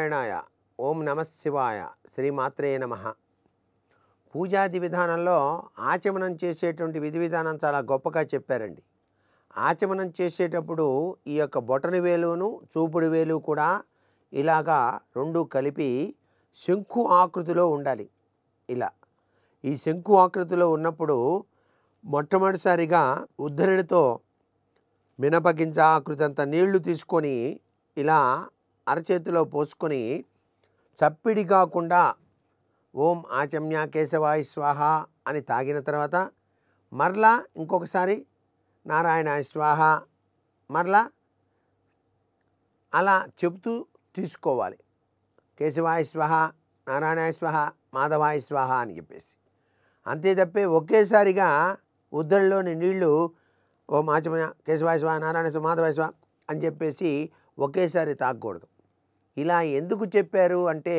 నారాయణాయ, ఓం నమః శివాయ, శ్రీమాత్రే నమః. పూజాది విధానంలో ఆచమనం చేసేటువంటి విధి విధానం చాలా గొప్పగా చెప్పారండి. ఆచమనం చేసేటప్పుడు ఈ యొక్క బొటన వేలును చూపుడు వేలు కూడా ఇలాగా రెండు కలిపి శంకు ఆకృతిలో ఉండాలి. ఇలా ఈ శంకు ఆకృతిలో ఉన్నప్పుడు మొట్టమొదటిసారిగా ఉద్ధరణితో మినపగింజ ఆకృతి అంత నీళ్లు తీసుకొని ఇలా అరచేతిలో పోసుకొని చప్పిడి కాకుండా ఓం ఆచమ్య కేశవాయ స్వాహ అని తాగిన తర్వాత మరలా ఇంకొకసారి నారాయణాయ స్వాహ మరలా అలా చెబుతూ తీసుకోవాలి. కేశవాయ స్వాహ, నారాయణాయ స్వాహ, మాధవాయ స్వాహ అని చెప్పేసి. అంతే తప్పే ఒకేసారిగా ఉద్దరిలోని నీళ్లు ఓం ఆచమయ కేశవాయ స్వాహ, నారాయణ స్వాహ, మాధవాయ స్వాహ అని చెప్పేసి ఒకేసారి తాగకూడదు. ఇలా ఎందుకు చెప్పారు అంటే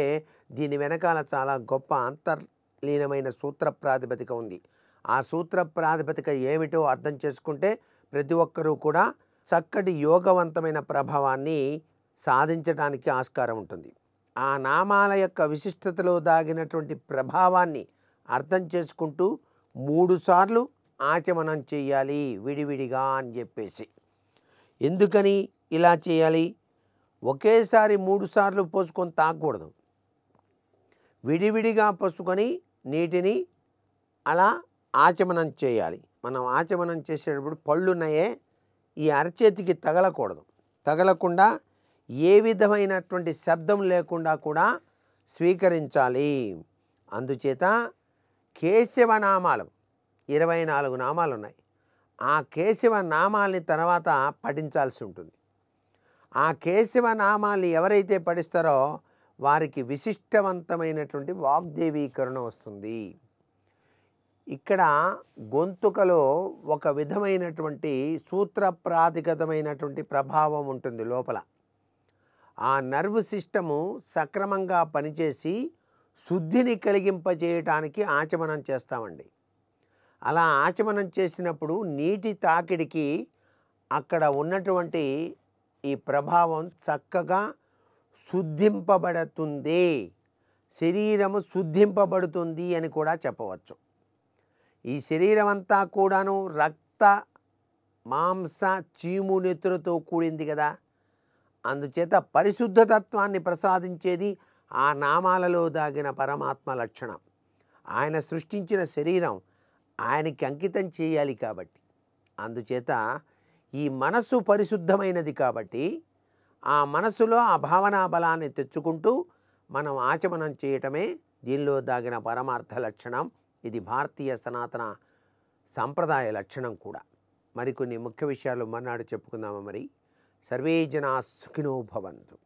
దీని వెనకాల చాలా గొప్ప అంతర్లీనమైన సూత్ర ప్రాతిపదిక ఉంది. ఆ సూత్ర ప్రాతిపదిక ఏమిటో అర్థం చేసుకుంటే ప్రతి ఒక్కరూ కూడా చక్కటి యోగవంతమైన ప్రభావాన్ని సాధించడానికి ఆస్కారం ఉంటుంది. ఆ నామాల యొక్క విశిష్టతలో దాగినటువంటి ప్రభావాన్ని అర్థం చేసుకుంటూ 3 సార్లు ఆచమనం చేయాలి విడివిడిగా అని చెప్పేసి. ఎందుకని ఇలా చేయాలి? ఒకేసారి 3 సార్లు పోసుకొని తాగకూడదు. విడివిడిగా పోసుకొని నీటిని అలా ఆచమనం చేయాలి. మనం ఆచమనం చేసేటప్పుడు పళ్ళున్నాయే ఈ అరచేతికి తగలకూడదు. తగలకుండా ఏ విధమైనటువంటి శబ్దం లేకుండా కూడా స్వీకరించాలి. అందుచేత కేశవ నామాలు 24 నామాలు ఉన్నాయి. ఆ కేశవ నామాల్ని తర్వాత పఠించాల్సి ఉంటుంది. ఆ కేశవ నామాల్ని ఎవరైతే పఠిస్తారో వారికి విశిష్టవంతమైనటువంటి వాగ్దేవీకరణ వస్తుంది. ఇక్కడ గొంతుకలో ఒక విధమైనటువంటి సూత్ర ప్రాతిగతమైనటువంటి ప్రభావం ఉంటుంది లోపల. ఆ నర్వ్ సిస్టము సక్రమంగా పనిచేసి శుద్ధిని కలిగింపజేయటానికి ఆచమనం చేస్తామండి. అలా ఆచమనం చేసినప్పుడు నీటి తాకిడికి అక్కడ ఉన్నటువంటి ఈ ప్రభావం చక్కగా శుద్ధింపబడుతుంది. శరీరము శుద్ధింపబడుతుంది అని కూడా చెప్పవచ్చు. ఈ శరీరం అంతా కూడాను రక్త మాంస చీము నెత్తులతో కూడింది కదా. అందుచేత పరిశుద్ధతత్వాన్ని ప్రసాదించేది ఆ నామాలలో దాగిన పరమాత్మ లక్షణం. ఆయన సృష్టించిన శరీరం ఆయనకి అంకితం చేయాలి కాబట్టి, అందుచేత ఈ మనసు పరిశుద్ధమైనది కాబట్టి ఆ మనసులో ఆ భావనా బలాన్ని తెచ్చుకుంటూ మనం ఆచమనం చేయటమే దీనిలో దాగిన పరమార్థ లక్షణం. ఇది భారతీయ సనాతన సంప్రదాయ లక్షణం కూడా. మరికొన్ని ముఖ్య విషయాలు మర్నాడు చెప్పుకుందామా మరి. సర్వే జనా సుఖినో భవంతు.